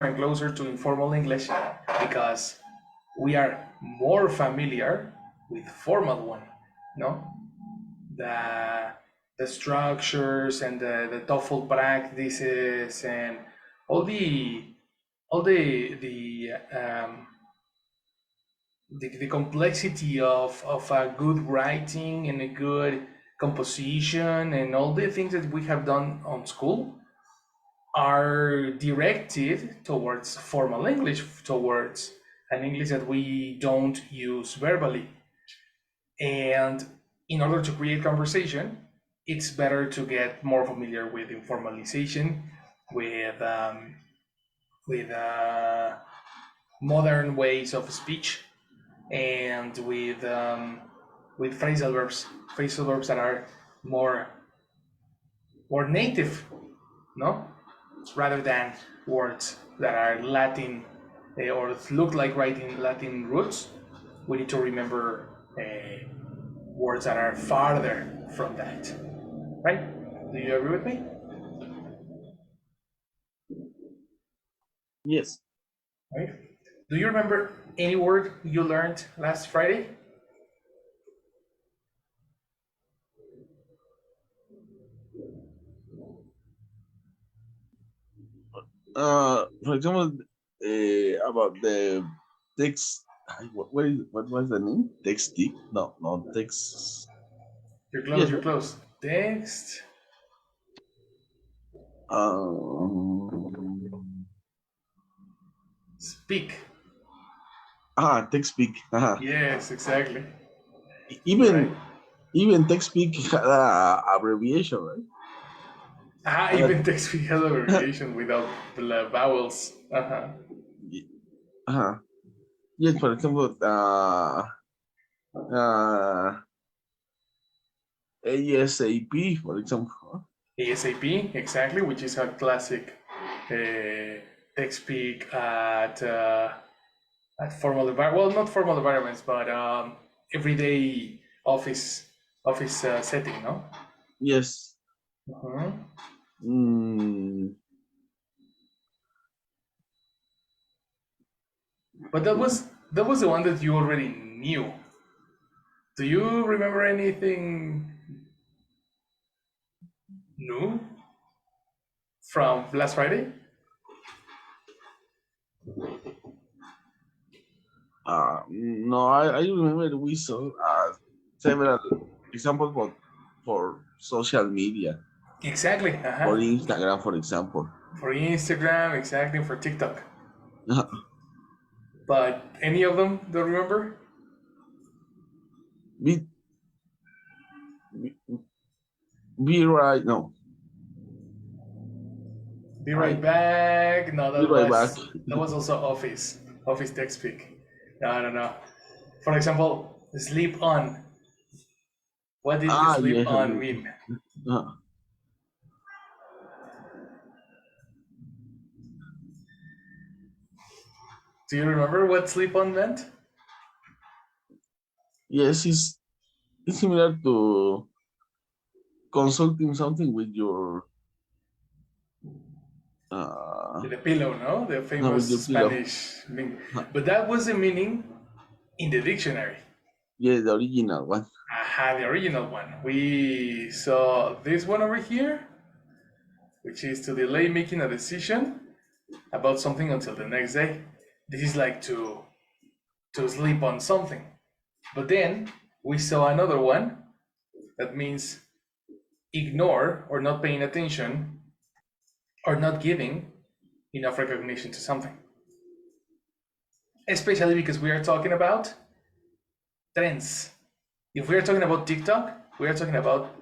and closer to informal English because we are more familiar with formal one, no? The the structures and the TOEFL practices and all the complexity of a good writing and a good composition and all the things that we have done on school are directed towards formal English, towards an English that we don't use verbally. And in order to create conversation, it's better to get more familiar with informalization, with with uh, modern ways of speech, and with phrasal verbs that are more native, no, rather than words that are Latin or look like writing Latin roots. We need to remember words that are farther from that, right? Do you agree with me? Yes. Right. Do you remember any word you learned last Friday? For example, about the text. What was the name? Text deep? No, no text. You're close. Yes. You're close. Text. Um, Speak. text speak. Yes, exactly. Right. Even text speak had a abbreviation, right? Even text speak has abbreviation without the vowels. Uh, yes, for example, uh, ASAP, for example. ASAP, exactly, which is a classic text speak at formal environment. Well, not formal environments, but everyday office setting, no? Yes. Mhm. Mm, But that was the one that you already knew. Do you remember anything new from last Friday? no, I remember we saw several examples for social media, Exactly. for Instagram, for example. For Instagram, exactly, for TikTok. But any of them don't remember? be, be, be right, no, Be right I back. No, be right back. that was also office text speak. No, I don't know. For example, sleep on. What did sleep Yes. on mean? Uh, Do you remember what sleep on meant? yes, it's similar to consulting something with your uh The pillow, no? The no, famous with your pillow. Spanish meaning. But that was the meaning in the dictionary. Yes, the original one. Aha, the original one. We saw this one over here, which is to delay making a decision about something until the next day. This is like to sleep on something. But then we saw another one that means ignore or not paying attention or not giving enough recognition to something. Especially because we are talking about trends. If we are talking about TikTok, we are talking about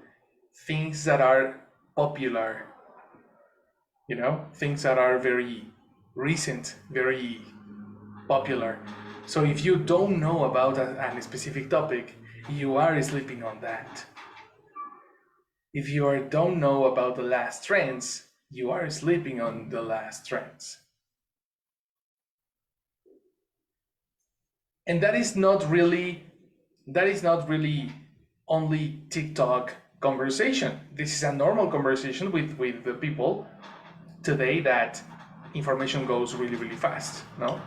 things that are popular, things that are very recent, very popular. So if you don't know about a specific topic, you are sleeping on that. If you don't know about the last trends, you are sleeping on the last trends. And that is not really only TikTok conversation. This is a normal conversation with the people today that information goes really, really fast. No,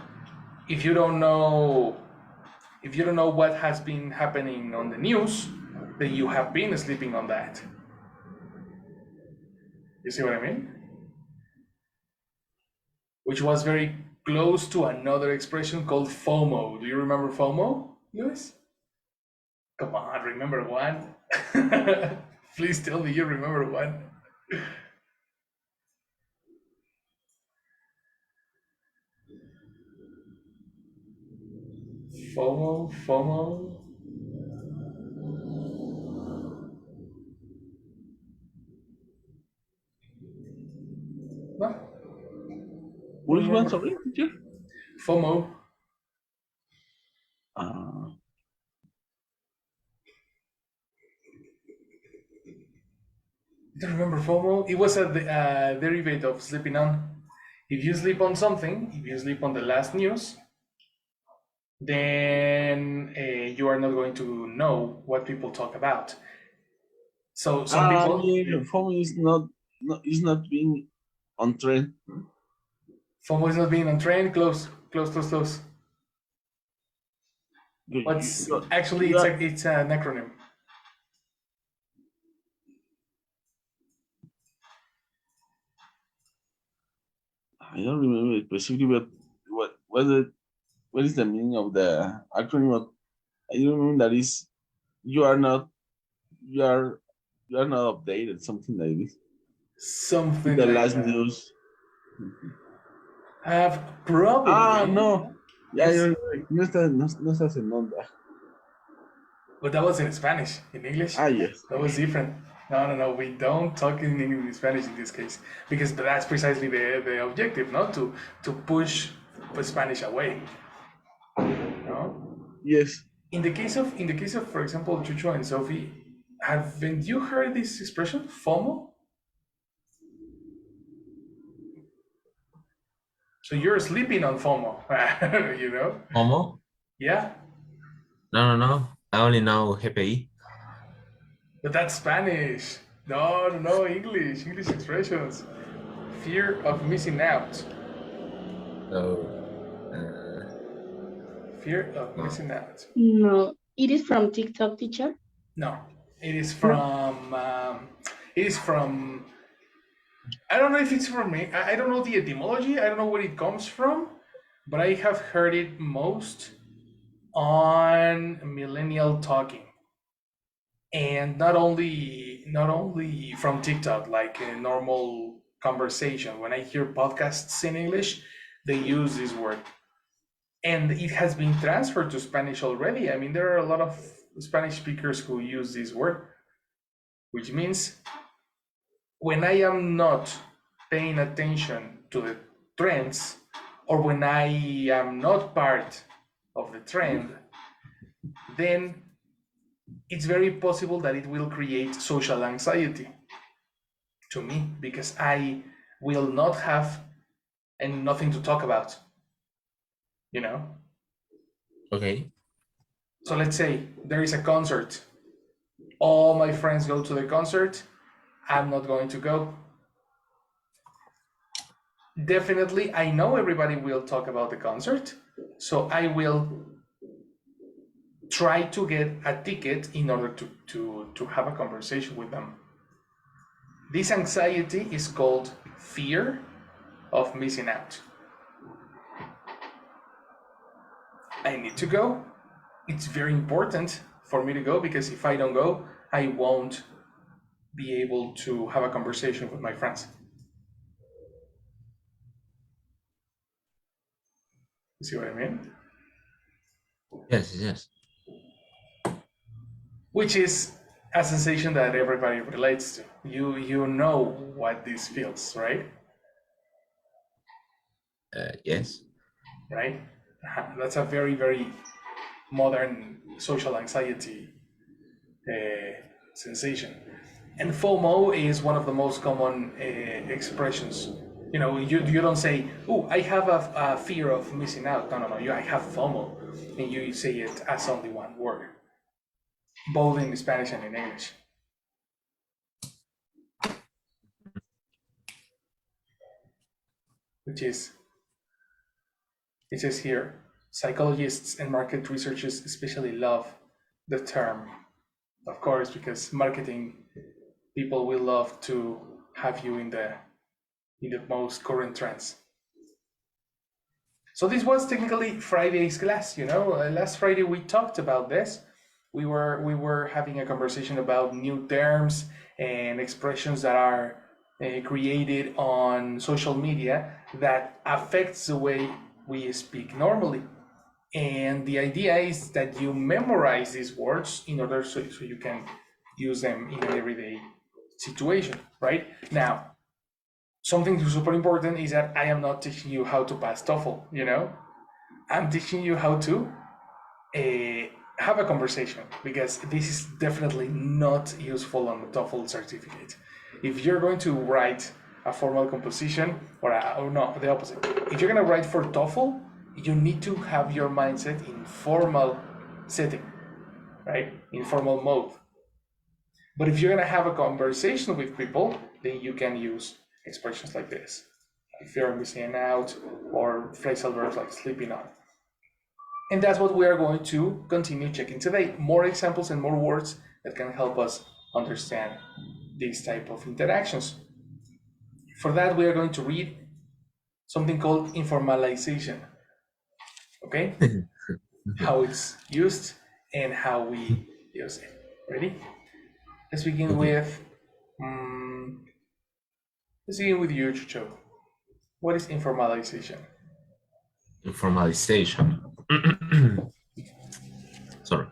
if you don't know, if you don't know what has been happening on the news, then you have been sleeping on that. You see what I mean? Which was very close to another expression called FOMO. Do you remember FOMO, Luis? Come on, remember one? Please tell me you remember one. FOMO, FOMO. No, don't Which one, remember. sorry, teacher? FOMO. Uh, Don't remember FOMO. It was a derivative of sleeping on. If you sleep on something, if you sleep on the last news, then you are not going to know what people talk about. So some people, yeah, for me, is not being on trend. FOMO is not being on trend. Close, close, close, close. You, you, What's you, actually you are, it's an acronym. I don't remember specifically, but what is the meaning of the acronym? I don't remember that is you are not you are you are not updated, something like this. With Something the like last that. news. Have No. probably Ya, yes, no estás en onda. but that was in Spanish. In English, Yes. that was different. No, no, no. We don't talk in Spanish in this case because that's precisely the objective, not to push Spanish away. No. Yes. In the case of, for example, Chucho and Sophie, haven't you heard this expression FOMO? So you're sleeping on FOMO, you know? Momo? Yeah, No, no, no. I only know GPI. but that's Spanish. No, no, no, English expressions. Fear of missing out. So, uh, Fear of no. missing out. No, it is from TikTok, teacher. No, it is No. from. It is from. I don't know if it's from me. I don't know the etymology. I don't know where it comes from, but I have heard it most on millennial talking, and not only from TikTok, like a normal conversation. When I hear podcasts in English, they use this word, and it has been transferred to Spanish already. I mean, there are a lot of Spanish speakers who use this word, which means when I am not paying attention to the trends, or when I am not part of the trend, then it's very possible that it will create social anxiety to me because I will not have and nothing to talk about, you know? Okay. So let's say there is a concert. All my friends go to the concert. I'm not going to go. Definitely, I know everybody will talk about the concert. So I will try to get a ticket in order to have a conversation with them. This anxiety is called fear of missing out. I need to go. It's very important for me to go because if I don't go, I won't be able to have a conversation with my friends. You see what I mean? Yes, yes. Which is a sensation that everybody relates to. You know what this feels, right? Yes. Right? That's a very, very modern social anxiety sensation. And FOMO is one of the most common expressions. You know, you don't say, "Oh, I have a fear of missing out." No, no, no. I have FOMO, and you say it as only one word, both in Spanish and in English. which is, it says here, psychologists and market researchers especially love the term, of course, because marketing people will love to have you in the most current trends. So this was technically Friday's class. Last Friday we talked about this. We were having a conversation about new terms and expressions that are created on social media that affects the way we speak normally. And the idea is that you memorize these words in order so you can use them in an everyday situation, right? Now, something super important is that I am not teaching you how to pass TOEFL. I'm teaching you how to have a conversation, because this is definitely not useful on the TOEFL certificate. If you're going to write a formal composition, or no, the opposite. If you're going to write for TOEFL, you need to have your mindset in formal setting, right? In formal mode. But if you're going to have a conversation with people, then you can use expressions like this, like fear of missing out, or phrasal verbs like sleeping on. And that's what we are going to continue checking today. More examples and more words that can help us understand these type of interactions. For that, we are going to read something called informalization. Okay? How it's used and how we use it. Ready? Let's begin Okay. with you, Chucho. What is informalization? Informalization. Sorry.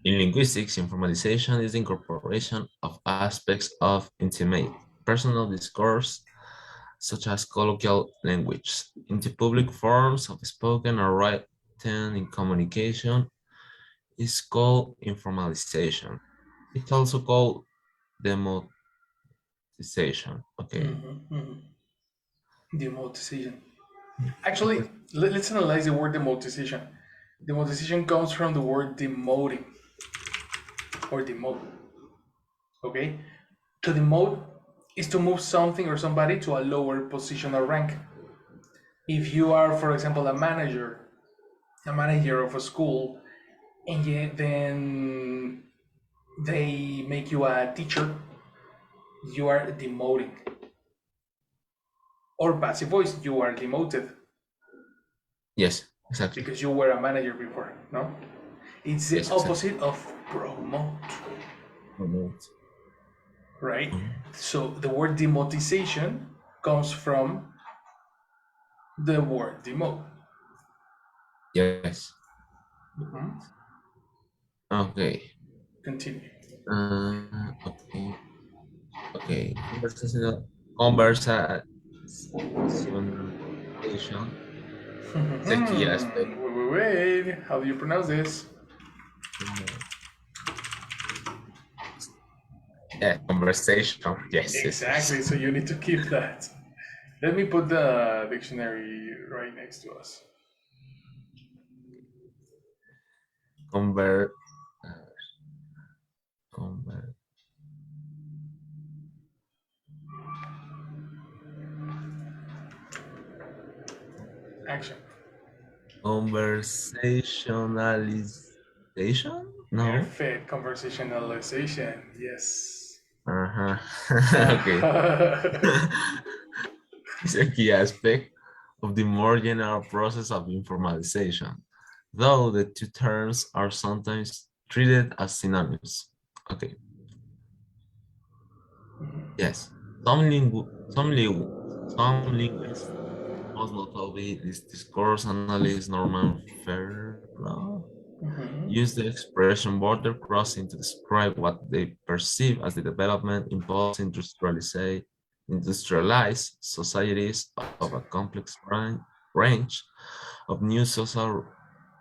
In linguistics, informalization is the incorporation of aspects of intimate personal discourse, such as colloquial language, into public forms of spoken or written in communication is called informalization. It's also called democratization. Okay. Demotization. Actually, let's analyze the word demotization. Demotization comes from the word demoting or demote. Okay? To demote is to move something or somebody to a lower position or rank. If you are, for example, a manager of a school, and then they make you a teacher, you are demoting. Or passive voice, you are demoted. Yes, exactly. Because you were a manager before, no? It's the opposite of promote. Promote. Right? So the word demotization comes from the word demote. Yes. Okay. Continue. Okay. Okay. Conversation is a key aspect. Wait. How do you pronounce this? Yeah, conversation. Yes. Exactly. So you need to keep that. Let me put the dictionary right next to us. Conver. Action. Conversationalization? No. Perfect. Conversationalization. Yes. Okay. It's a key aspect of the more general process of informalization, though the two terms are sometimes treated as synonyms. Okay. Yes. Some linguists, most notably this discourse analyst Norman Fairlaw, use the expression border crossing to describe what they perceive as the development in post-industrialized societies of a complex range of new social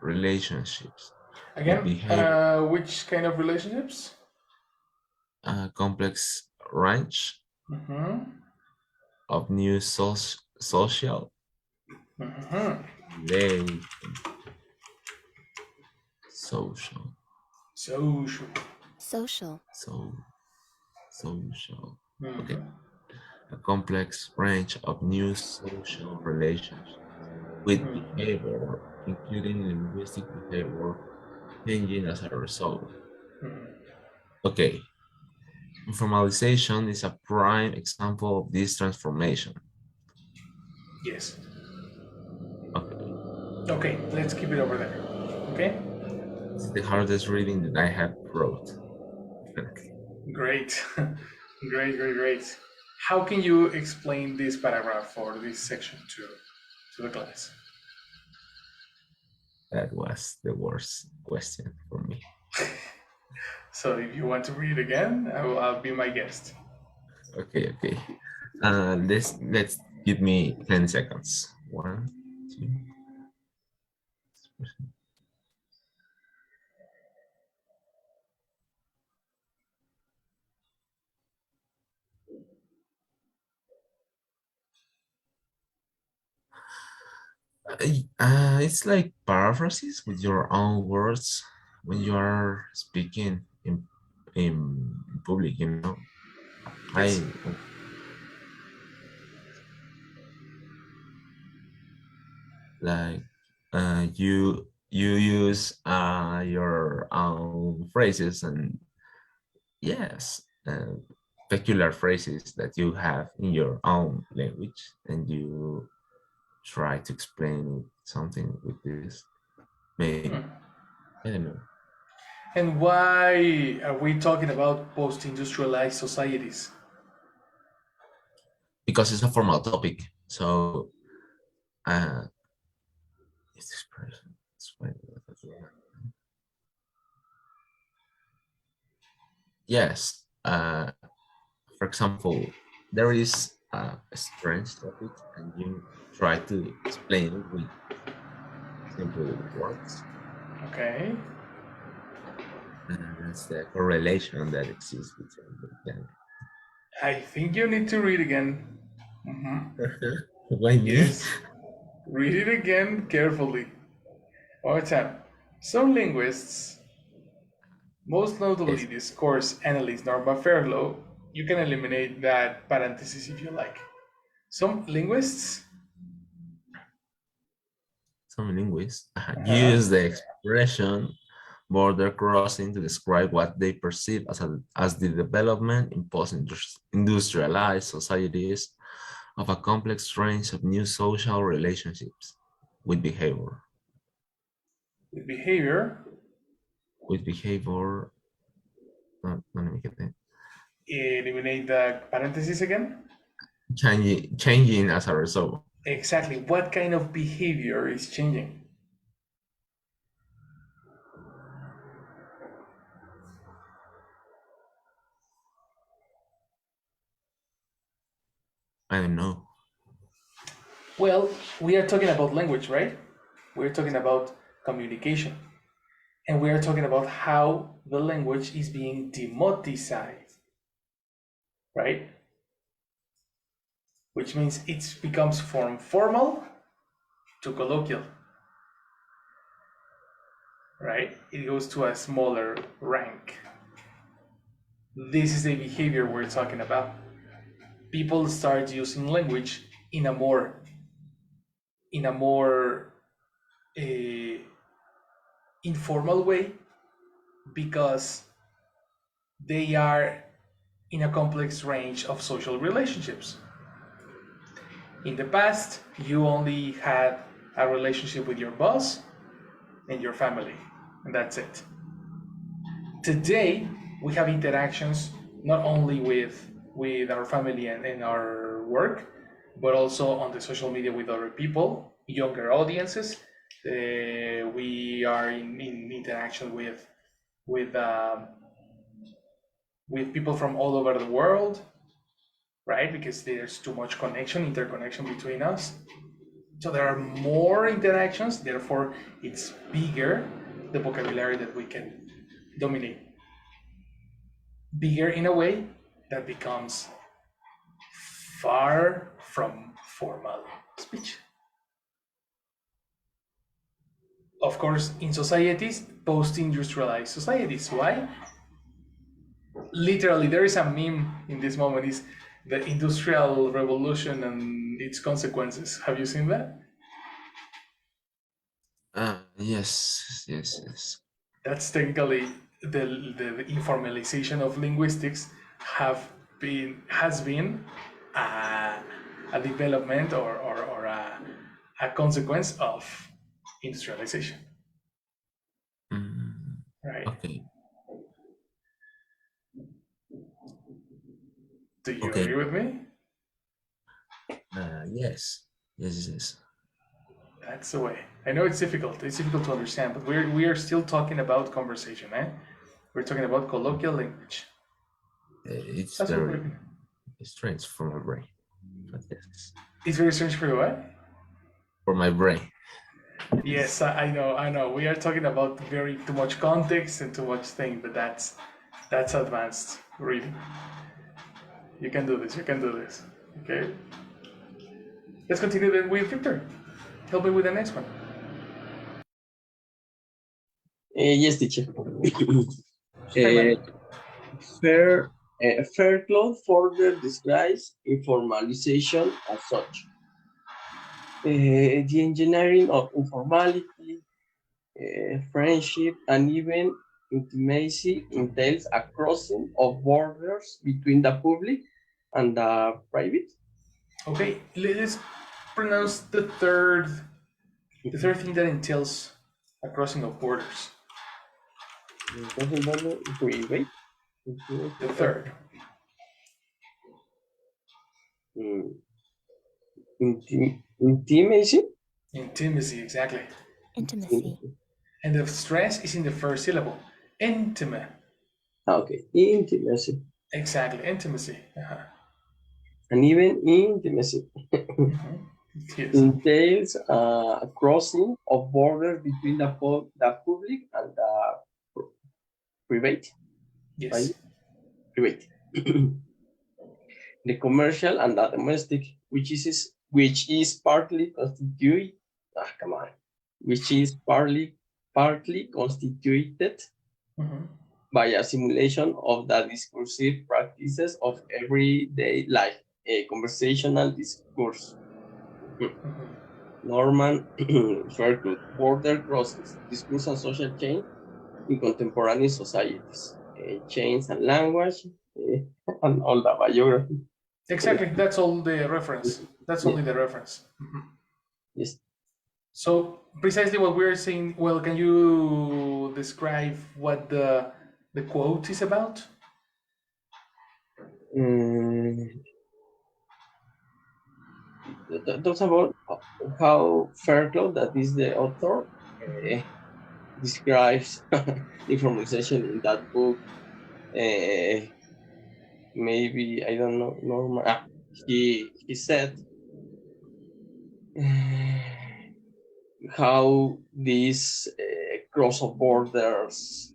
relationships. Again, Behavior, which kind of relationships? complex range of new social relationships. Social. Social. Social. Okay. a complex range of new social relations with behavior, including linguistic behavior, changing as a result. Okay, informalization is a prime example of this transformation. Yes. Okay, Okay, let's keep it over there. Okay? this is the hardest reading that I have wrote, definitely. Great. Great. How can you explain this paragraph or this section to the class? That was the worst question for me. So if you want to read it again, I'll be my guest. Okay. Let's give me 10 seconds. One, two. It's like paraphrases with your own words when you are speaking in public, you know. Yes. I like you use your own phrases and yes, peculiar phrases that you have in your own language, and you try to explain something with this. Maybe I don't know And why are we talking about post-industrialized societies? because it's a formal topic. So uh, it's expression. Yes. For example, there is a strange topic, and you try to explain it with simple words. Okay. And that's the correlation that exists between them. I think you need to read again. Mhm. Why me? Yes. Read it again carefully. One more time. Some linguists, most notably Yes, this course analyst Norma Fairlow, you can eliminate that parenthesis if you like. Some linguists, some linguists uh-huh, use the expression border crossing to describe what they perceive as the development in post-industrialized societies of a complex range of new social relationships with behavior. with behavior, With behavior, no let me get that. eliminate the parenthesis again. Changing as a result. Exactly. What kind of behavior is changing? I don't know. Well, we are talking about language, right? We're talking about communication. And we are talking about how the language is being demodicized, right? Which means it becomes from formal to colloquial, right? It goes to a smaller rank. This is the behavior we're talking about. People start using language in a more uh, informal way because they are in a complex range of social relationships. In the past, you only had a relationship with your boss and your family, and that's it. Today, we have interactions not only with our family and our work, but also on the social media with other people, younger audiences. We are in interaction with um, with people from all over the world, right? Because there's too much interconnection between us. So there are more interactions, therefore it's bigger, the vocabulary that we can dominate. Bigger in a way that becomes far from formal speech. Of course, in societies, post-industrialized societies. Why? Literally, there is a meme in this moment. Is the Industrial Revolution and its consequences. Have you seen that? Yes, yes, yes. That's technically the informalization of linguistics has been a, a development or a consequence of industrialization, Mm, right? okay, Do you okay. agree with me? Yes, yes, yes. That's the way. I know it's difficult. It's difficult to understand, but we are still talking about conversation, eh? We're talking about colloquial language. It's That's what very we're. strange for my brain. But yes, It's very strange for you, what? for my brain. Yes, I know, I know. We are talking about very too much context and too much thing, but that's advanced reading. You can do this. You can do this. Okay. Let's continue then with Victor. Help me with the next one. Yes, teacher. Hi, man. Fair, fair cloth further describes informalization as such. The engineering of informality, friendship, and even intimacy entails a crossing of borders between the public and the private. Okay, let's pronounce the third thing that entails a crossing of borders. Crossing border, private. The third. Mm, intimacy. Intimacy, exactly. Intimacy. And the stress is in the first syllable. Intimate. Okay, intimacy. Exactly, intimacy. And even intimacy Yes. entails a crossing of borders between the public and the private. Yes. Private. The commercial and the domestic, which is partly constituted. Come on, which is partly constituted Mhm. by a simulation of the discursive practices of everyday life, a conversational discourse. Mhm. Norman Fairclough, border crosses, discourse and social change in contemporary societies, change and language, and all the biography. Exactly, that's all the reference. That's Yeah. only the reference. Mhm. Yes. So precisely what we're saying. Well, can you describe what the quote is about? Talks about how Fairclough, that is the author, describes informatization in that book. Maybe I don't know. Normal. He said how these cross of borders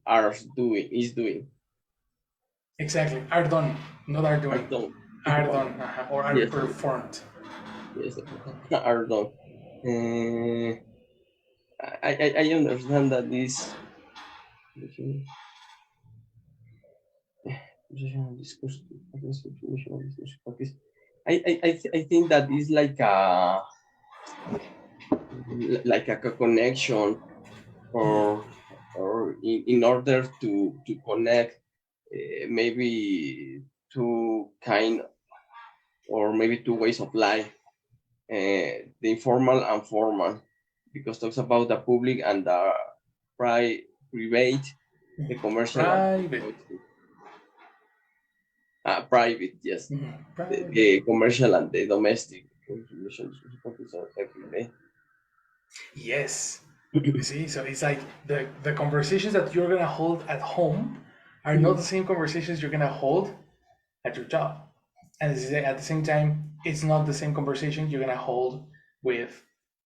is doing. Exactly, are done, not are Are doing. done. Are done, or are Yes. performed. Yes. Are done. I understand that this discourse I think that is like a connection or in order to connect maybe two kind or maybe two ways of life, the informal and formal, because talks about the public and the private, the commercial and Private. private, yes, Private. the commercial and the domestic relationships are every day. Yes. You see, so it's like the conversations that you're gonna hold at home are not the same conversations you're gonna hold at your job, and at the same time, it's not the same conversation you're gonna hold with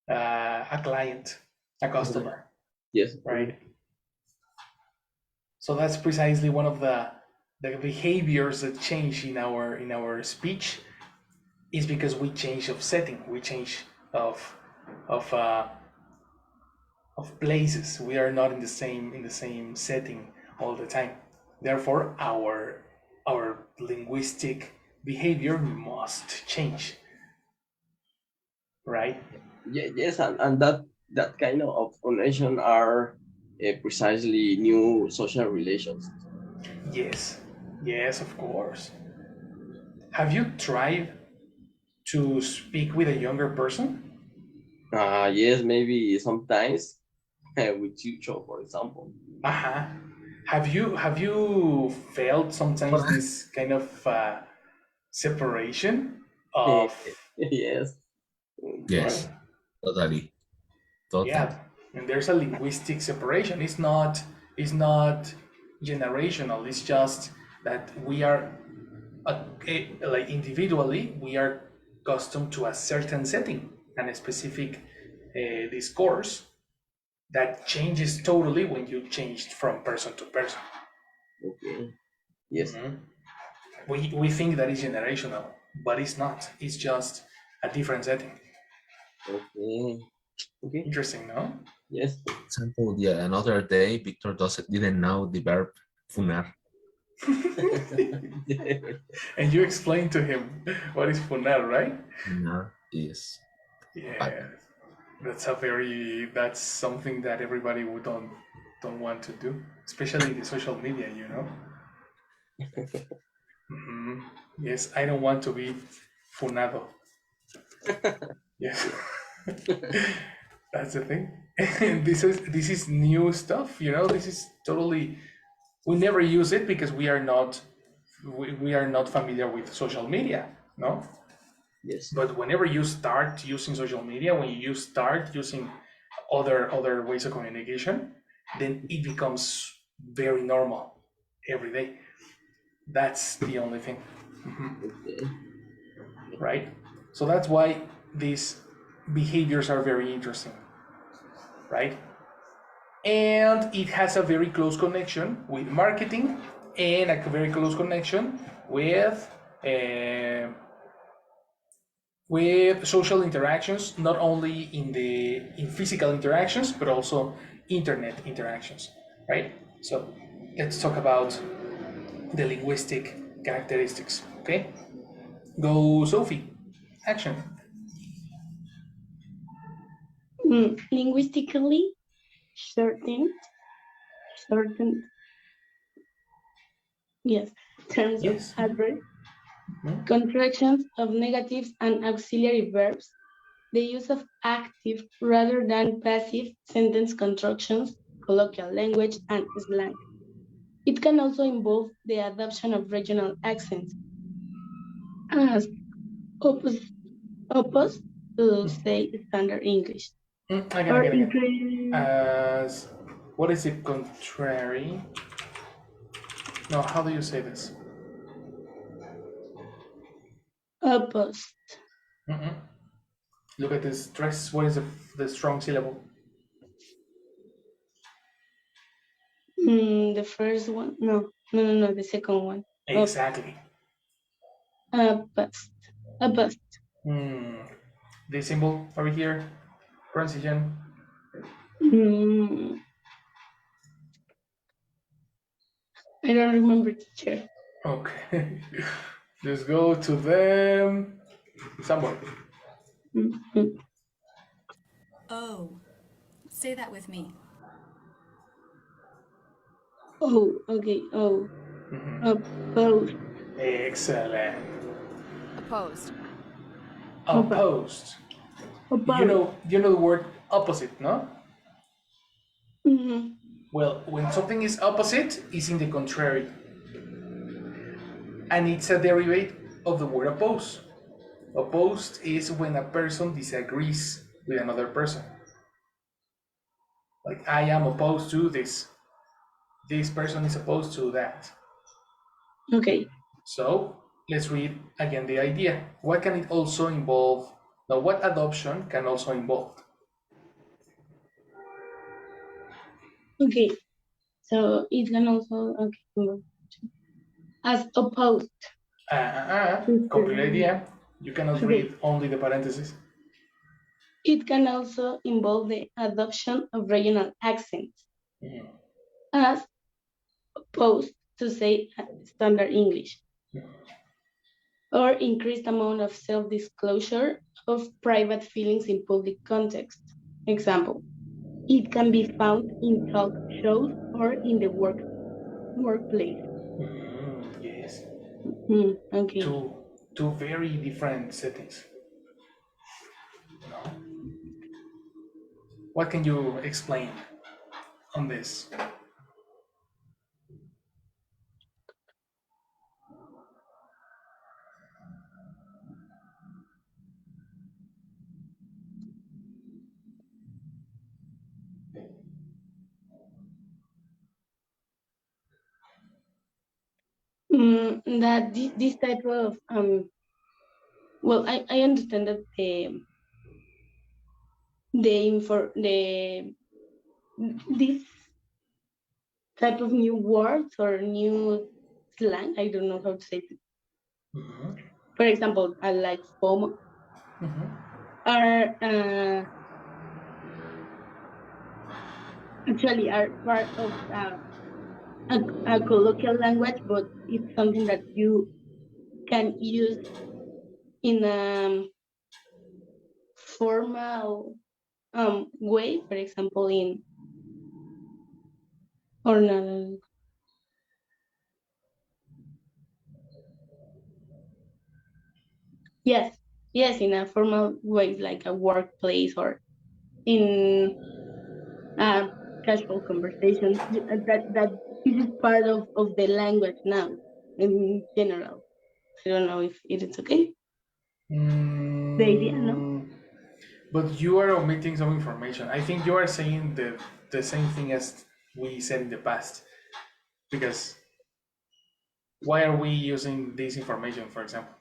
a client, a customer, Yes. right? So that's precisely one of the behaviors that change in our speech is because we change of setting, we change of of uh, of places. We are not in the same setting all the time. Therefore, our linguistic behavior must change, right? Yes, and that kind of connection are precisely new social relations. Yes, yes, of course. Have you tried to speak with a younger person? Yes, maybe sometimes with tutor, for example. Uh-huh. Have you felt sometimes this kind of separation of Yes, right? Yes, totally, totally. Yeah, and there's a linguistic separation. It's not generational. It's just that we are like individually we are accustomed to a certain setting and a specific discourse that changes totally when you changed from person to person. okay. Yes. Mhm. We think that is generational, but it's not. It's just a different setting. Okay. Okay. Interesting, no? Yes. Example, yeah, another day, Victor didn't know the verb funar. And you explained to him what is funar, right? Funar is bad. Yeah, that's something that everybody would don't want to do, especially in the social media, you know. Hmm. Yes, I don't want to be funado. Yes, Yeah. that's the thing. This is new stuff, you know. This is totally we never use it because we are not familiar with social media, no. Yes. But whenever you start using social media, when you start using other ways of communication, then it becomes very normal every day. That's the only thing. Okay. Right? So that's why these behaviors are very interesting, right? And it has a very close connection with marketing and a very close connection uh, with social interactions, not only in physical interactions, but also internet interactions, right? So let's talk about the linguistic characteristics. Okay, go Sophie. Action. Linguistically, certain, yes, terms of Yes. adverb, Mhm. contractions of negatives and auxiliary verbs, the use of active rather than passive sentence constructions, colloquial language, and slang. It can also involve the adoption of regional accents as opposed, opposed to, say, standard English, Again, or again, again. increase As what is it contrary? No, how do you say this? opposed. Mm-mm. Look at this stress. What is the strong syllable? The first one, no, the second one. Exactly. Opposed, opposed. Hmm. This symbol over here, transition. Mm, I don't remember, teacher. Okay. Just go to them somewhere. Mhm. Oh, say that with me. Oh, okay. Oh, opposed, Excellent. Opposed. opposed, Opposed. You opposed. know, you know the word opposite, no? Mhm. Well, when something is opposite, it's in the contrary, and it's a derivative of the word oppose. Opposed is when a person disagrees with another person. Like I am opposed to this. This person is opposed to that. Okay. So let's read again the idea. What can it also involve? Now, what adoption can also involve? Okay. So it can also as opposed. Complete Mhm. idea. You cannot Okay. read only the parentheses. It can also involve the adoption of regional accents Mhm. as opposed to say standard English. or increased amount of self-disclosure of private feelings in public context. Example, it can be found in talk shows or in the workplace. Yes. Okay. Two very different settings. No? What can you explain on this? That this type of well, I understand that the this type of new words or new slang, I don't know how to say it. Mm-hmm. For example, I like FOMO Mm-hmm. are actually are part of a colloquial language, but it's something that you can use in a formal way, for example, in or no, yes, yes, in a formal way, like a workplace or in a casual conversation. That this is part of the language now in general. I don't know if it is okay. The idea, no? Mm, but you are omitting some information. I think you are saying the same thing as we said in the past. Because why are we using this information, for example?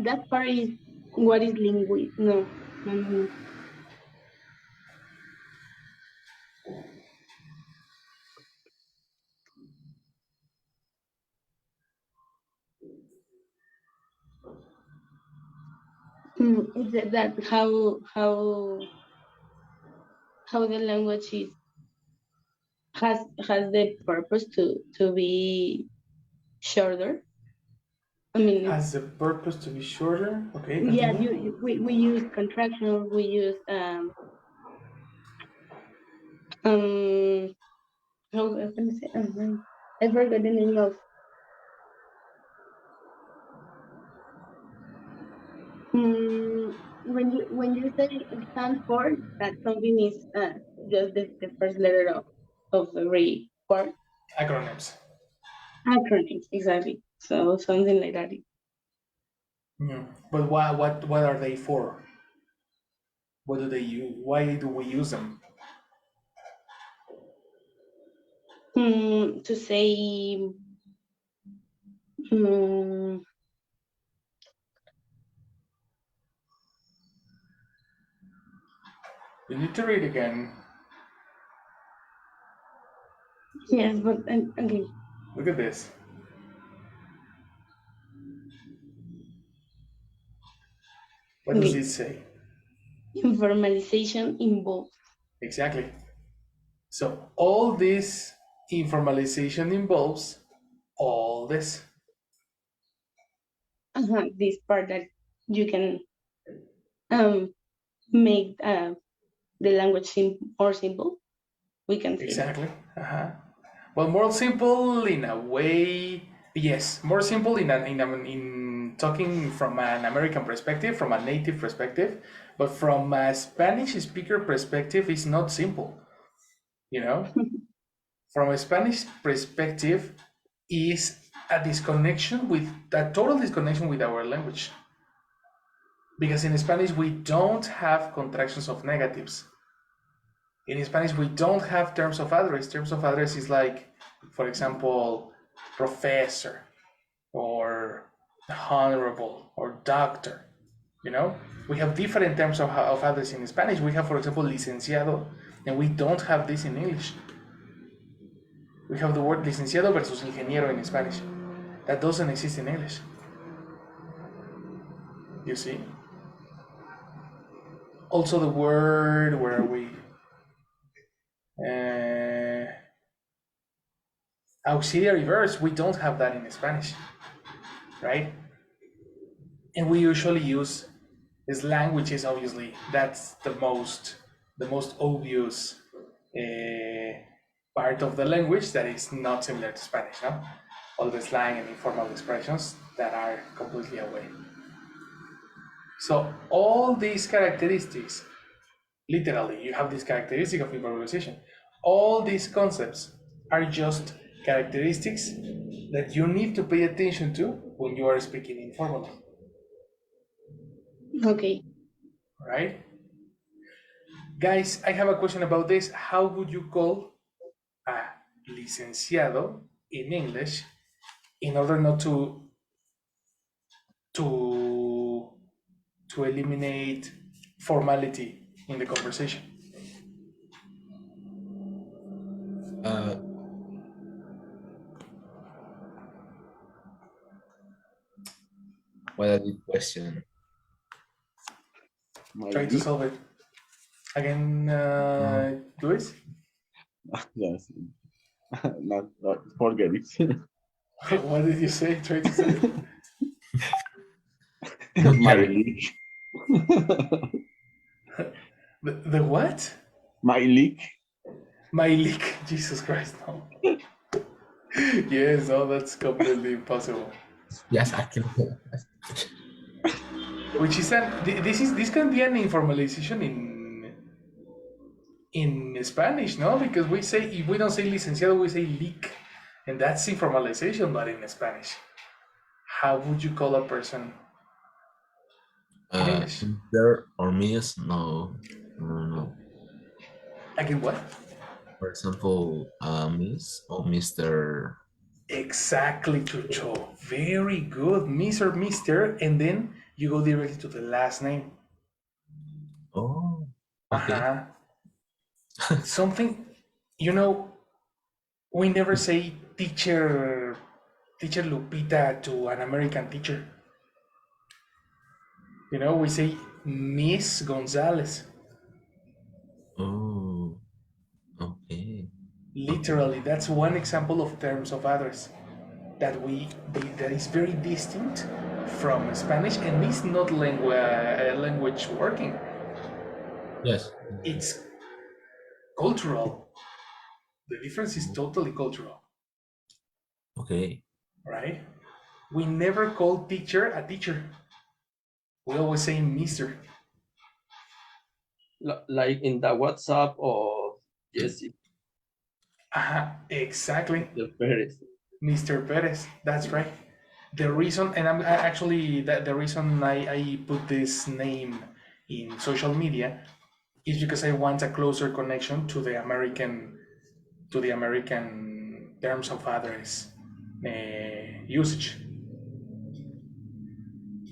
That part is what is linguist. No, no, no, no. It's that how the language is has the purpose to be shorter. I mean, Has the purpose to be shorter? Okay, yes, continue. we use contractions, we use um how can I say? I forgot the name of when you say stand for that something is just the first letter of every word. Acronyms. Acronyms, exactly. So something like that. But what are they for? What do they use? Why do we use them? To say mm, You need to read again. yes, but okay. Look at this. What does Okay. it say? Informalization involves Exactly. So all this informalization involves all this. this part that you can um make the language more simple. We can say. Exactly. Uh-huh. Well, more simple in a way. Yes, more simple in talking from an American perspective, from a native perspective, but from a Spanish speaker perspective, it's not simple. You know, from a Spanish perspective, is a disconnection with a total disconnection with our language. Because in Spanish we don't have contractions of negatives. In Spanish we don't have terms of address. Terms of address is like, for example, professor or honorable or doctor. You know, we have different terms of address in Spanish. We have, for example, licenciado, and we don't have this in English. We have the word licenciado versus ingeniero in Spanish. That doesn't exist in English. You see? Also the word, where are we? Auxiliary verbs, we don't have that in Spanish, right? And we usually use slang, which is obviously, that's the most obvious part of the language that is not similar to Spanish, no? All the slang and informal expressions that are completely away. So all these characteristics, literally, you have this characteristic of improvisation. All these concepts are just characteristics that you need to pay attention to when you are speaking informally. Okay. Right? Guys, I have a question about this. How would you call a licenciado in English in order not to eliminate formality in the conversation? What a good question. Try to solve it. Again, Luis? Yes. Not forget it. What did you say? Try to say it. My leak. The what? My leak. My leak. Jesus Christ, no. Yes, no, that's completely impossible. Yes, I can. Which is this can be an informalization in Spanish, no? Because we say, if we don't say licenciado, we say leak, and that's informalization, but in Spanish. How would you call a person in English? There or miss? No, no. Again, what? For example, Miss or Mr. Exactly, Chucho. Very good, Miss or Mister, and then you go directly to the last name. Oh, okay. Something, we never say teacher Lupita to an American teacher. We say Miss Gonzalez. Oh, okay. Literally, that's one example of terms of address that is very distinct from Spanish, and is not language working. Yes. It's cultural. The difference is totally cultural. Okay. Right? We never call teacher a teacher. We always say Mister. Like in the WhatsApp of Jesse. Exactly. Mr. Pérez. Mr. Perez, that's right. The reason, and I'm actually the reason I put this name in social media is because I want a closer connection to the American terms of address usage.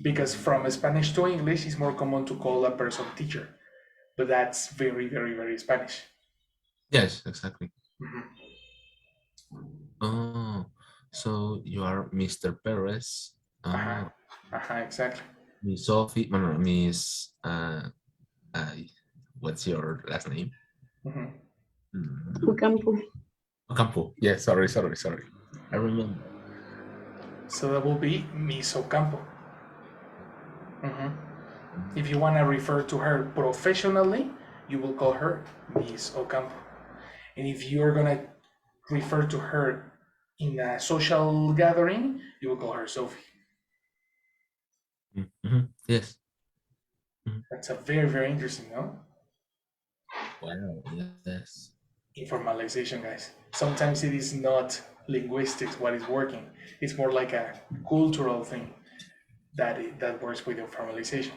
Because from Spanish to English, it's more common to call a person teacher, but that's very, very, very Spanish. Yes, exactly. Mm-hmm. Oh, so you are Mr. Perez. Exactly. Miss Sophie, no, Miss. What's your last name? Ocampo. Ocampo. Yeah, sorry. I remember. So that will be Miss Ocampo. If you want to refer to her professionally, you will call her Miss Ocampo. And if you're going to refer to her in a social gathering, you will call her Sophie. Yes. That's a very, very interesting, no? Wow, yes. Informalization, guys. Sometimes it is not linguistics what is working. It's more like a cultural thing that works with informalization.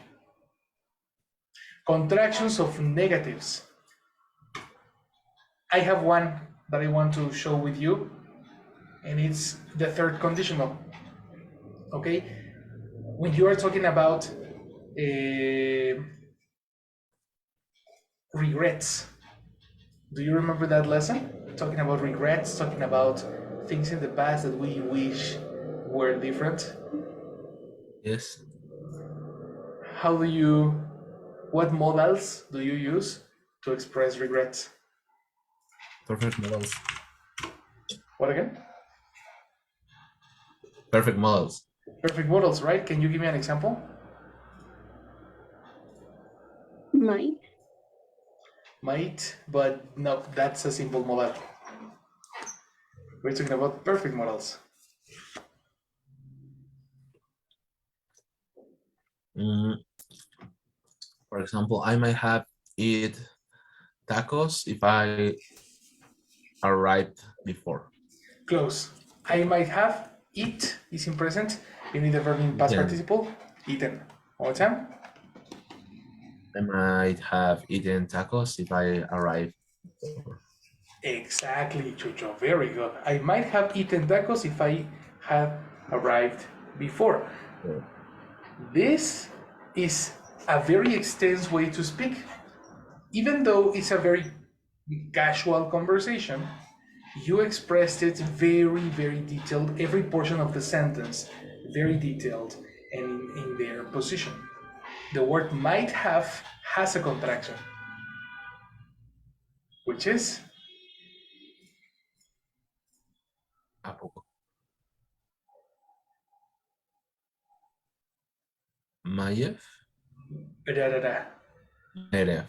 Contractions of negatives. I have one that I want to show with you, and it's the third conditional. Okay? When you are talking about regrets, do you remember that lesson? talking about regrets, talking about things in the past that we wish were different. Yes. How do you, what modals do you use to express regrets? Perfect models. What again? Perfect models. Perfect modals, right? Can you give me an example? Might. Might, but no, that's a simple modal. We're talking about perfect models. Mm, for example, I might have eat tacos if I arrived before. Close. I might have eat is in present. You need the verb in past Eaten. participle. Eaten. All the time. I might have eaten tacos if I arrived before. Exactly, Chucho. Very good. I might have eaten tacos if I had arrived before. Yeah. This is a very extensive way to speak. Even though it's a very casual conversation, you expressed it very, very detailed, every portion of the sentence, very detailed and in their position. The word might have has a contraction, which is ¿A poco? Mayev? da. Merev.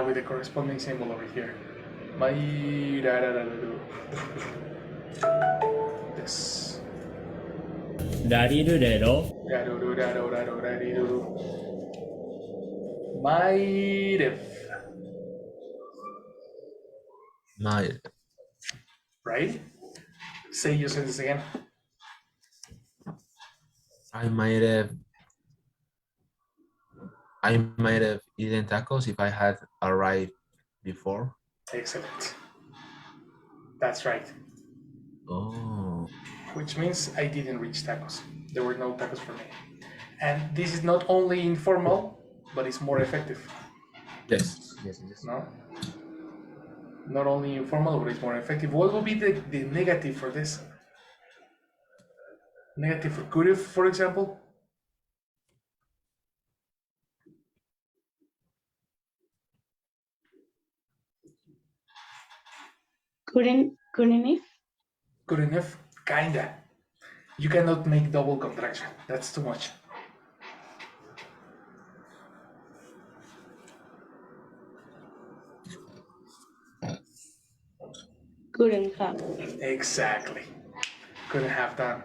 With the corresponding symbol over here. My this. Darirurero. Might have, Might. right? Say your sentence again. I might have eaten tacos if I had arrived before. Excellent. That's right. Oh. Which means I didn't reach tacos. There were no tacos for me. And this is not only informal, but it's more effective. Yes. No? Not only informal, but it's more effective. What would be the negative for this? Negative for could have, for example? Couldn't if? Good enough? Kinda. You cannot make double contraction. That's too much. Couldn't have. Exactly. Couldn't have done.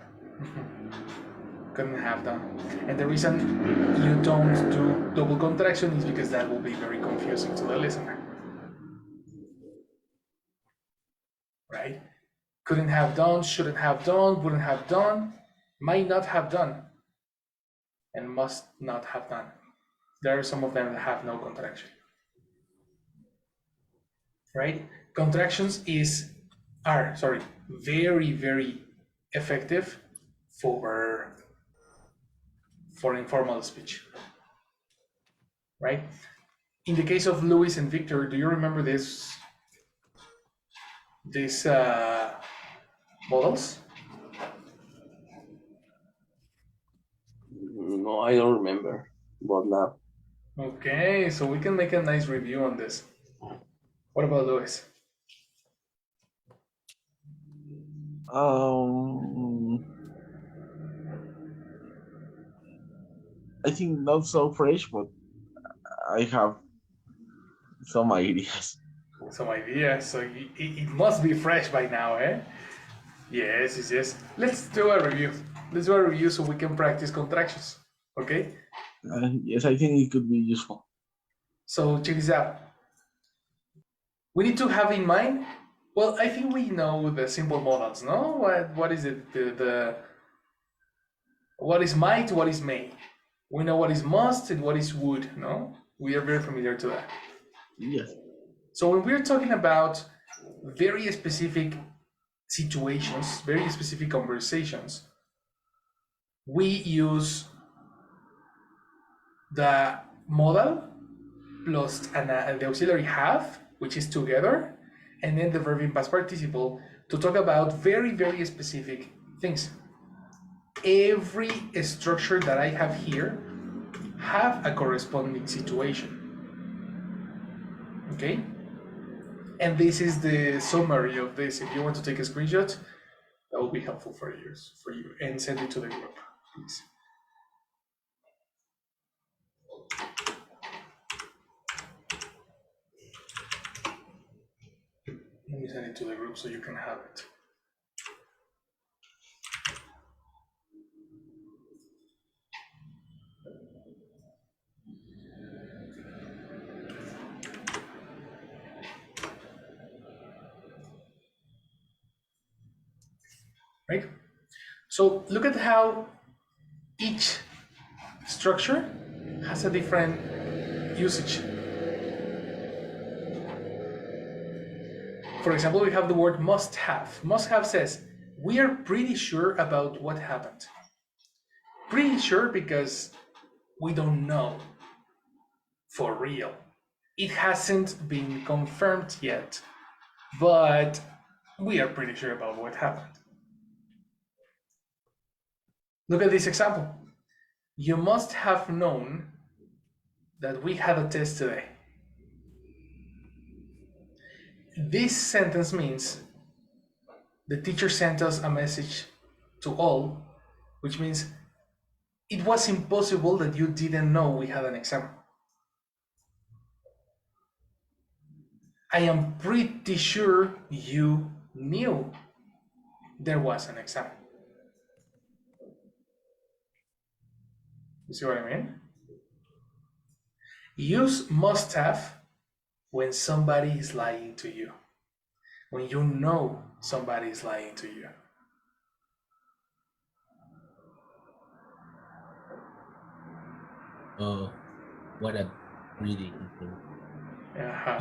Couldn't have done. And the reason you don't do double contraction is because that will be very confusing to the listener. Right? Couldn't have done, shouldn't have done, wouldn't have done, might not have done, and must not have done. There are some of them that have no contraction. Right? Contractions are very, very effective for informal speech. Right? In the case of Louis and Victor, do you remember these models? No, I don't remember. But now, Okay, so we can make a nice review on this. What about Louis? I think not so fresh, but I have some ideas. Some ideas. So it must be fresh by now, eh? Yes. Let's do a review. Let's do a review so we can practice contractions. Okay? Yes, I think it could be useful. So check this out. We need to have in mind. Well, I think we know the simple modals, no? What is it? The what is might? What is may? We know what is must and what is would. No, we are very familiar to that. Yes. So when we're talking about very specific situations, very specific conversations, we use the modal plus the auxiliary have, which is together, and then the verb in past participle to talk about very, very specific things. Every structure that I have here have a corresponding situation. Okay? And this is the summary of this. If you want to take a screenshot, that will be helpful for you and send it to the group, please. Let me send it to the group so you can have it. Right? So look at how each structure has a different usage. For example, we have the word must have. Must have says, we are pretty sure about what happened. Pretty sure because we don't know for real. It hasn't been confirmed yet, but we are pretty sure about what happened. Look at this example. You must have known that we had a test today. This sentence means the teacher sent us a message to all, which means it was impossible that you didn't know we had an exam. I am pretty sure you knew there was an exam. You see what I mean? Use must have when somebody is lying to you. When you know somebody is lying to you. Oh, what a pretty intro. Uh-huh.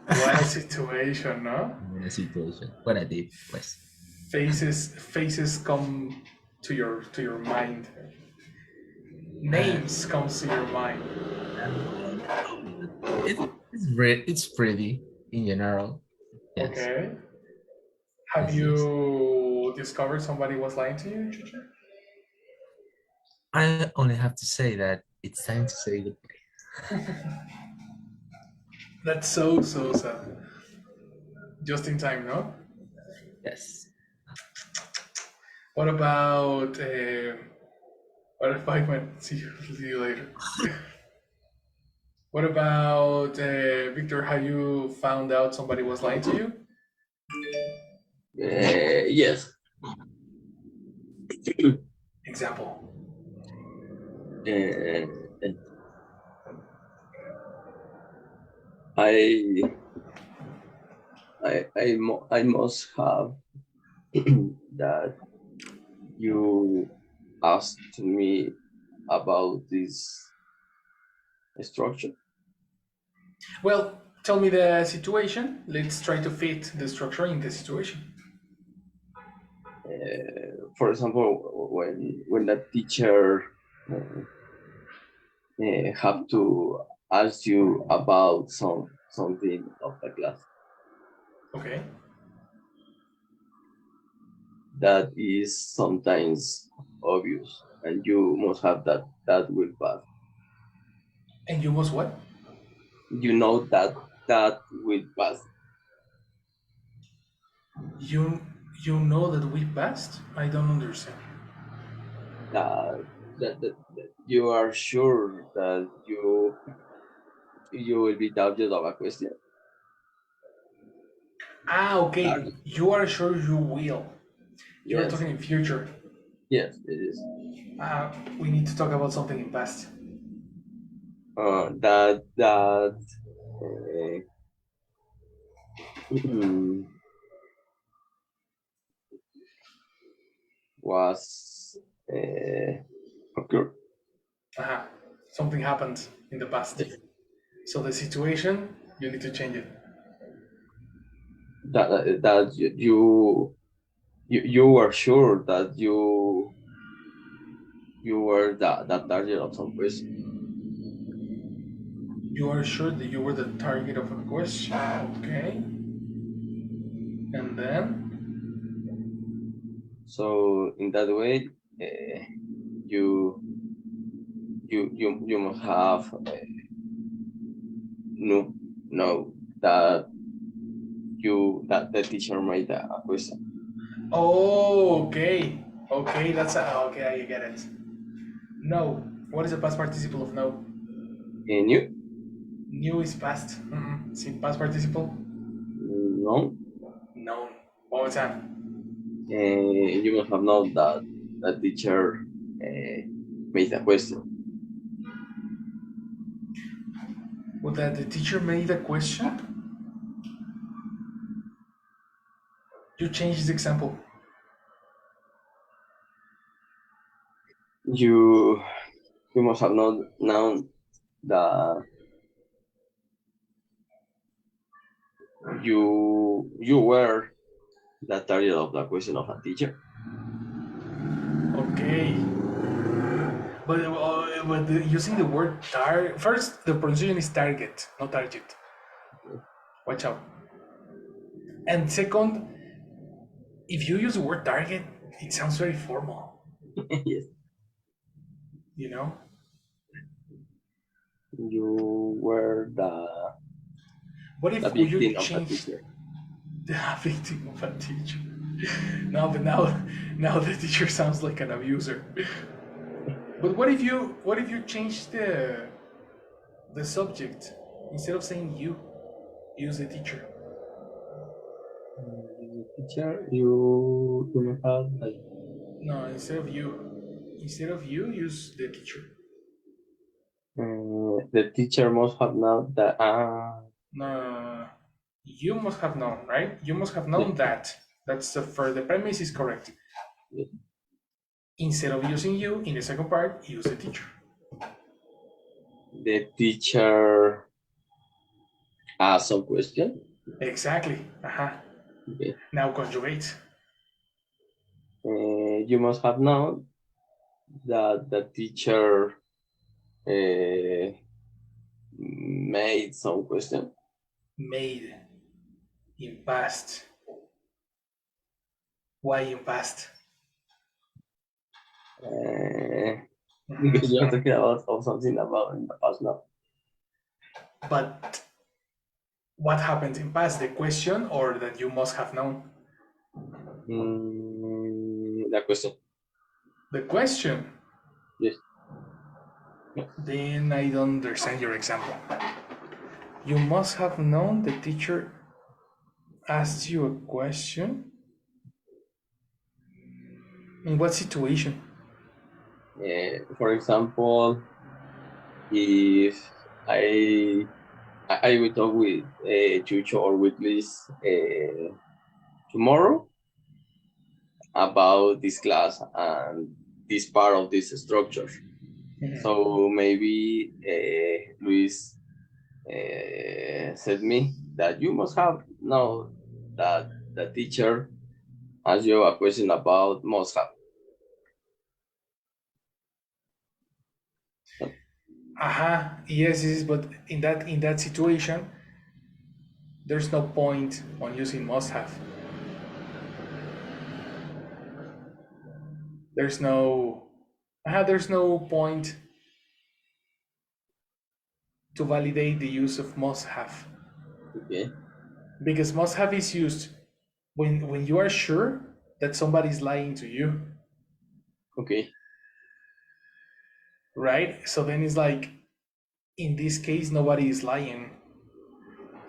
What a situation, no? What a situation. What a deep, pues. Faces come to your mind. Names comes to your mind. It's pretty in general. Yes. Okay. Have you discovered somebody was lying to you, teacher? I only have to say that it's time to say goodbye. That's so sad. Just in time, no? Yes. What about what if I went? See you later. What about Victor? Have you found out somebody was lying to you? Yes. Example. I must have that you asked me about this structure. Well, tell me the situation. Let's try to fit the structure in the situation. For example, when the teacher have to ask you about something of the class Okay. that is sometimes obvious, and you must have that will pass. And you must what? You know that will pass. You know that we passed? I don't understand. That you are sure that you will be doubted of a question. Ah, okay. You are sure you will. You are Yes. talking in future. Yes, it is. We need to talk about something in past. That was occurred. Something happened in the past. Yes. So the situation, you need to change it. That you were sure that you were the target of some question. You are sure that you were the target of a question. Okay. And then, So in that way, you you must have know that that the teacher made a question. oh, okay. Okay, okay, I get it. No. What is the past participle of no? And you New is past. Is it past participle? know, No. One more time. you must have known that the teacher made a question. Well, that the teacher made a question? You changed the example. You must have known that you were the target of the question of a teacher. Okay. But using the word first, the pronunciation is target, not target. Watch out. And second, if you use the word target, it sounds very formal, Yes, you know? you were What the if you victim of a change teacher. the victim of a teacher? No, but now the teacher sounds like an abuser. But what if you change the subject? Instead of saying you, use the teacher. Teacher, you must have like No, instead of you, use the teacher. the teacher must have known that. No, no, no, no. You must have known, right? You must have Yeah, known that. That's the premise is correct. yeah. Instead of using you in the second part, use the teacher. The teacher asked some question. Exactly. Okay. Now conjugate. You must have known that the teacher made some question. Made in past. Why in past? Because you're talking about of something about in the past now. But what happened in past? The question or that you must have known? The question. The question. Yes. Then I don't understand your example. You must have known the teacher asked you a question. In what situation? For example, if I will talk with Chucho or with Liz tomorrow about this class and this part of this structure. So maybe Luis said me that you must have known that the teacher asked you a question about must have. Yes, but in that situation, there's no point on using must have. There's no point to validate the use of must have. Okay. Because must have is used when you are sure that somebody's lying to you, Okay. right? So then it's like, in this case, nobody is lying.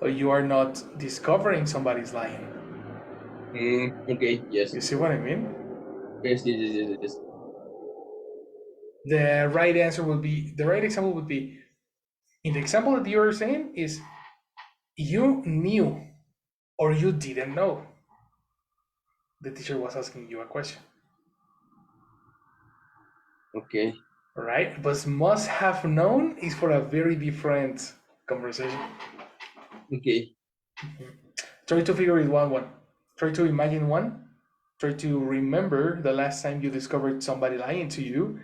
Or you are not discovering somebody's lying. Okay. Yes. You see what I mean? Yes. Yes. Yes. Yes. Yes. The right example would be, in the example that you are saying is, you knew or you didn't know. The teacher was asking you a question. Okay. Right? But must have known is for a very different conversation. Okay. Try to figure it one. Try to imagine one. Try to remember the last time you discovered somebody lying to you,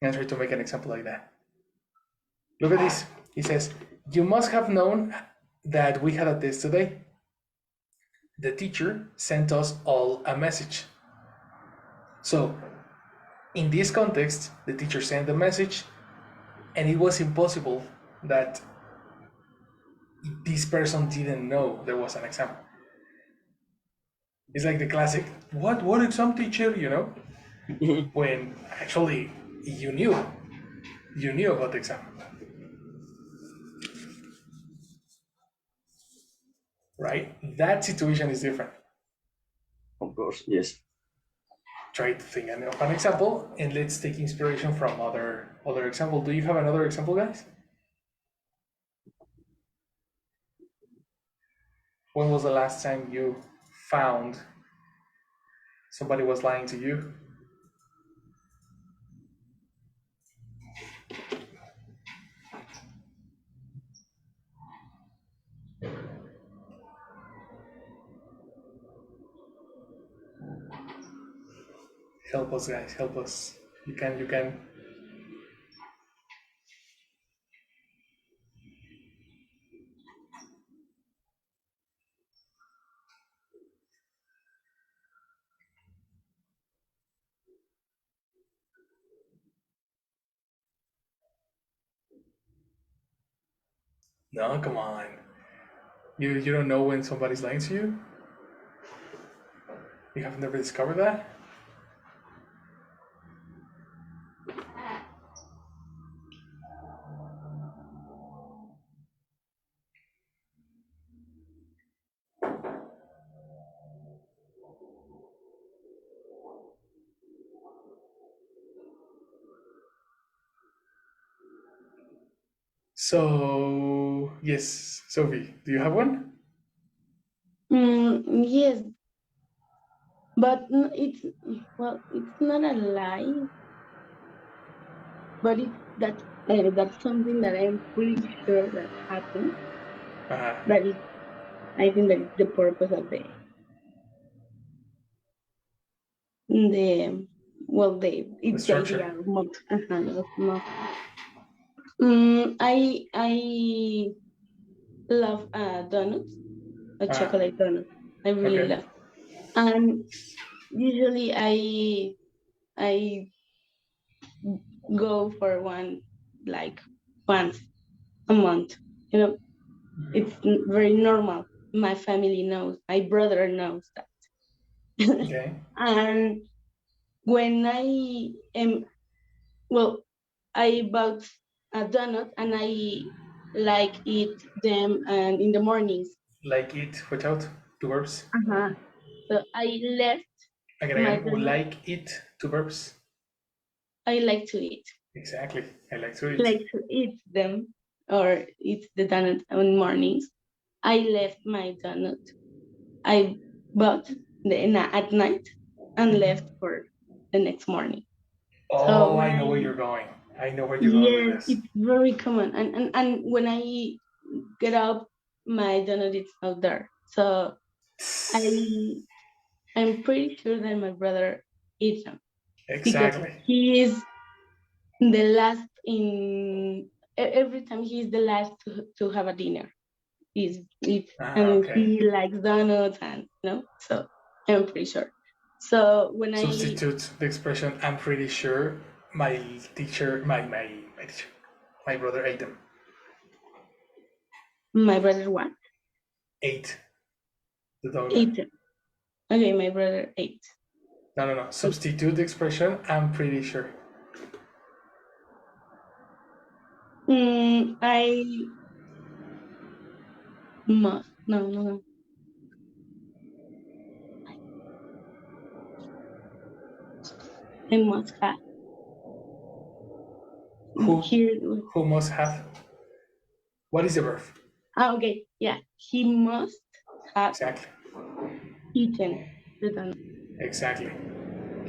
and try to make an example like that. Look at this. He says, you must have known that we had a test today. the teacher sent us all a message. So, in this context, the teacher sent a message, and it was impossible that this person didn't know there was an exam. It's like the classic, what exam, teacher, when actually you knew about the exam, right? That situation is different. Of course, yes. Try to think of an example, and let's take inspiration from other example. Do you have another example, guys? When was the last time you found somebody was lying to you? Help us, guys, help us. You can. No, come on. You don't know when somebody's lying to you? You have never discovered that? So, yes, Sophie, do you have one? Yes, but it's not a lie, but that's something that I'm pretty sure that happened. Uh-huh. That is, I think that is the purpose of it's the idea structure. of mock. I love donuts, a chocolate donut. I really Okay. love, and usually I go for one like once a month. It's very normal. My family knows. My brother knows that. Okay. And when I am I bought a donut and I like eat them and in the mornings. Like it, watch out, two verbs. So I left my Again, donut. like it, two verbs. I like to eat. Exactly. I like to Like eat. to eat them or eat the donut on mornings. I left my donut. I bought at night and left for the next morning. So Oh, when I know where you're going. I know where you're going with yes, this. it's very common. And when I get up, my donut is out there. So I I'm pretty sure that my brother eats them because Exactly. he is the last every time he's the last to have a dinner. And Okay. he likes donuts and so I'm pretty sure. So when Substitute the expression I'm pretty sure my teacher my teacher my brother ate them. my brother what? Ate the donut. Ate them. Okay, my brother ate. No. Substitute the expression I'm pretty sure. I must no. I must have Who here. who must have? What is the verb? Okay, yeah. He must have Exactly. eaten the donut. Exactly.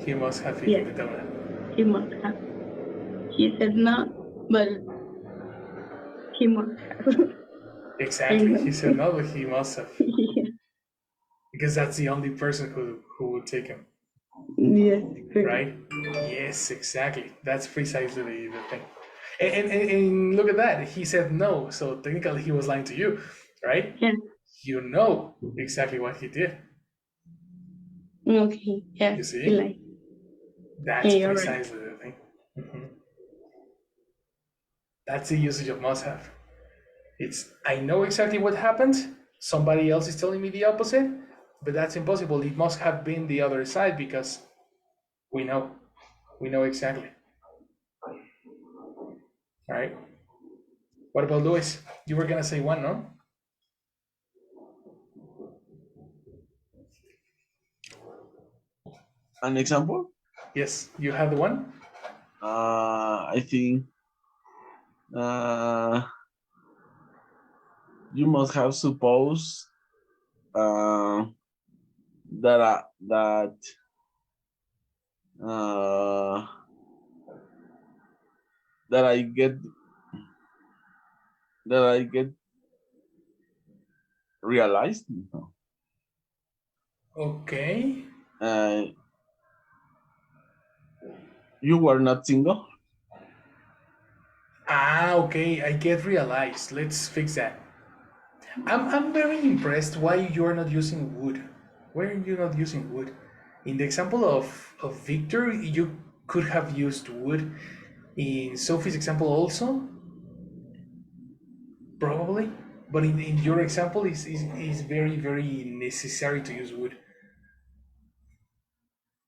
He must have eaten Yes, the donut. he must have. He said no, but he must have. I Exactly. know. He said no, but he must have. Yeah. Because that's the only person who would take him. Yes, correct. Right? Yes, exactly. That's precisely the thing. And look at that. He said no, so technically he was lying to you, right? Yeah. you know exactly what he did. Okay, You yes, he see? lied. That's Yeah, you're right. precisely the thing. Mhm. That's the usage of must have. It's I know exactly what happened. Somebody else is telling me the opposite, but that's impossible. It must have been the other side because we know. We know exactly. All right. What about Luis? You were gonna say one, no? An example? Yes, you have the one. I think you must have supposed that uh, that I get realized. Okay. Uh, you were not single. Okay. I get realized. Let's fix that. I'm very impressed why you are not using would. Why are you not using would? In the example of Victor, you could have used would. In Sophie's example also, probably. But in your example, is very, very necessary to use would.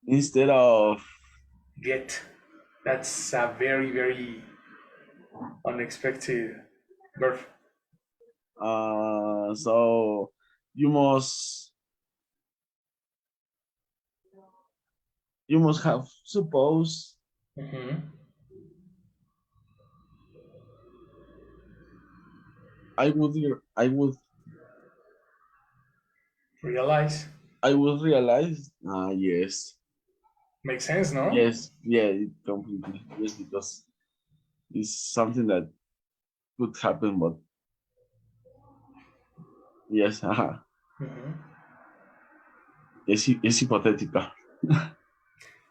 Instead of Get. That's a very, very unexpected verb. so you must have supposed Mm-hmm. I would Realize. realize. Yes. Makes sense, no? Yes, yeah, it completely. Yes, because it's something that could happen, but yes, Mm-hmm. es hipotética.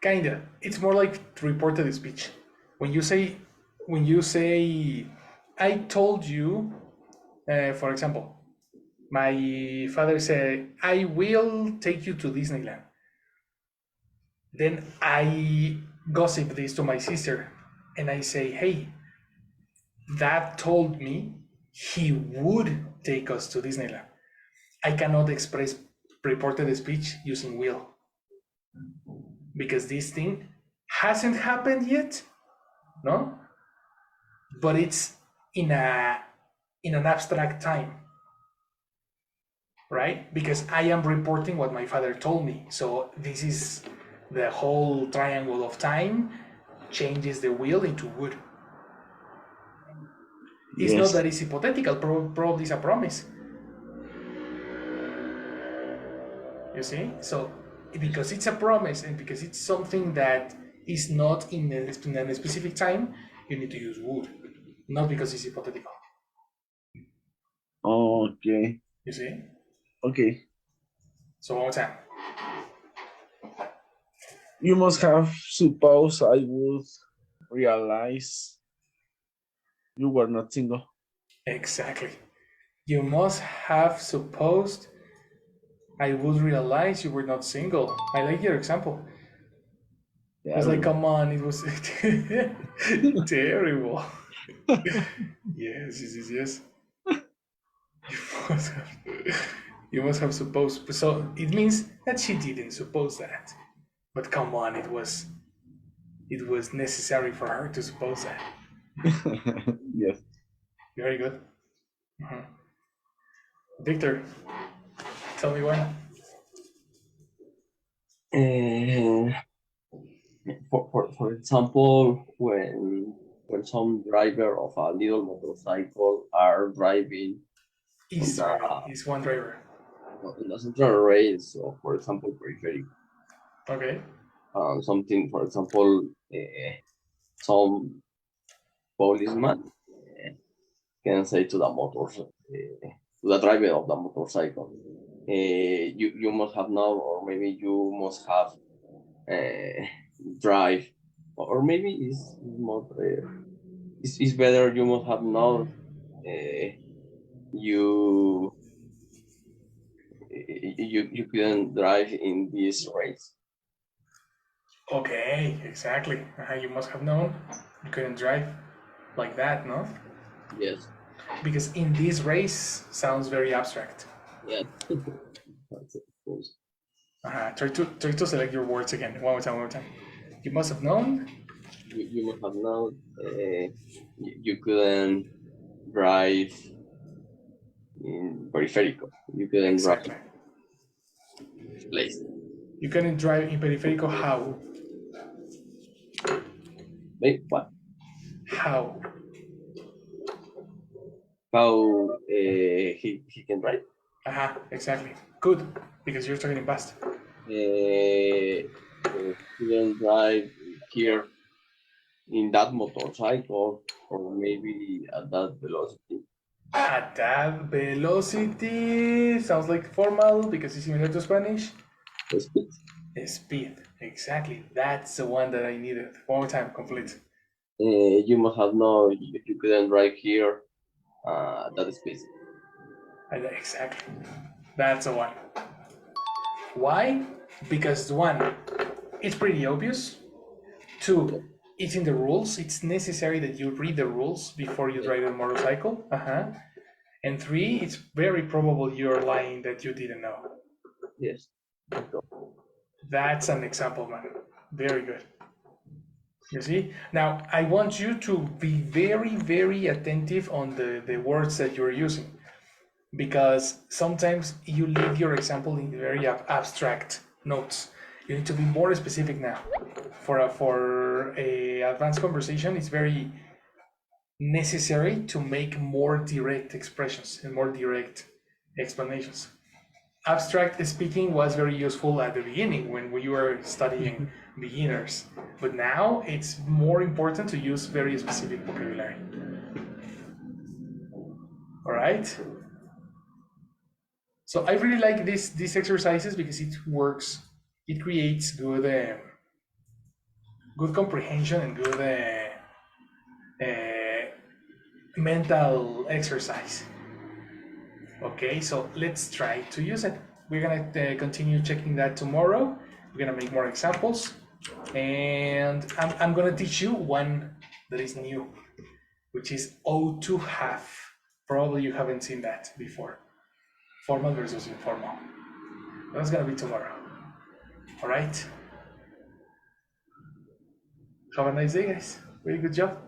Kinda. It's more like reported speech. When you say, when you say, I told you, for example, my father said, I will take you to Disneyland. Then I gossip this to my sister and I say, hey, that told me he would take us to Disneyland. I cannot express reported speech using will because this thing hasn't happened yet, no? But it's in a in an abstract time, right? Because I am reporting what my father told me. So this is the whole triangle of time changes the will into would. It's not Yes. that it's hypothetical, probably it's a promise. You see? So because it's a promise and because it's something that is not in a specific time, you need to use would. Not because it's hypothetical. Okay. You see? Okay. So one more time. You must have supposed I would realize you were not single. Exactly. You must have supposed I would realize you were not single. I like your example. I Yeah. was like, come on, it was terrible. Yes, yes, yes, yes. You must have, you must have supposed. So it means that she didn't suppose that. But come on, it was necessary for her to suppose that. Yes. Very good. Mhm. Victor, tell me one. Uh, for example, when some driver of a little motorcycle are driving on Is driving. Is one driver. the central rails, so for example, periphery, Okay. something, for example, some policeman can say to the to the driver of the motorcycle, you must have known, or maybe you must have drive, or maybe it's better you must have known, you you couldn't drive in this race. Okay, exactly. You must have known you couldn't drive like that, no? Yes. Because in this race sounds very abstract. Yeah. That's it, of course. Try to select your words again. One more time. You must have known. You must have known you couldn't drive in periférico. You couldn't Exactly. drive this place. You couldn't drive in periférico. How? Wait, what? How? How he can drive? Exactly. Good, because you're talking in past. He couldn't drive here in that motorcycle or maybe at that velocity. At that velocity sounds like formal because it's similar to Spanish. The speed. Speed, exactly. That's the one that I needed. One more time, complete. You must have known if you couldn't drive here that speed. Exactly. That's the one. Why? Because one, it's pretty obvious. Two, it's in the rules. It's necessary that you read the rules before you ride a motorcycle. And three, it's very probable you're lying that you didn't know. Yes. That's an example, man. Very good. You see? Now, I want you to be very, very attentive on the words that you're using, because sometimes you leave your example in very abstract notes. You need to be more specific now. For a advanced conversation, it's very necessary to make more direct expressions and more direct explanations. Abstract speaking was very useful at the beginning when we were studying beginners, but now it's more important to use very specific vocabulary. All right? So I really like these exercises because it works. It creates good comprehension and good mental exercise. Okay, so let's try to use it. We're gonna continue checking that tomorrow. We're gonna make more examples, and I'm gonna teach you one that is new, which is O2 half. Probably you haven't seen that before. Formal versus informal. That's gonna be tomorrow. All right. Have a nice day, guys. Very good job.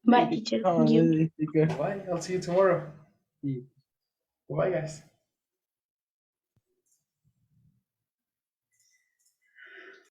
Bye, teacher. Thank you. Bye. I'll see you tomorrow. Bye, guys.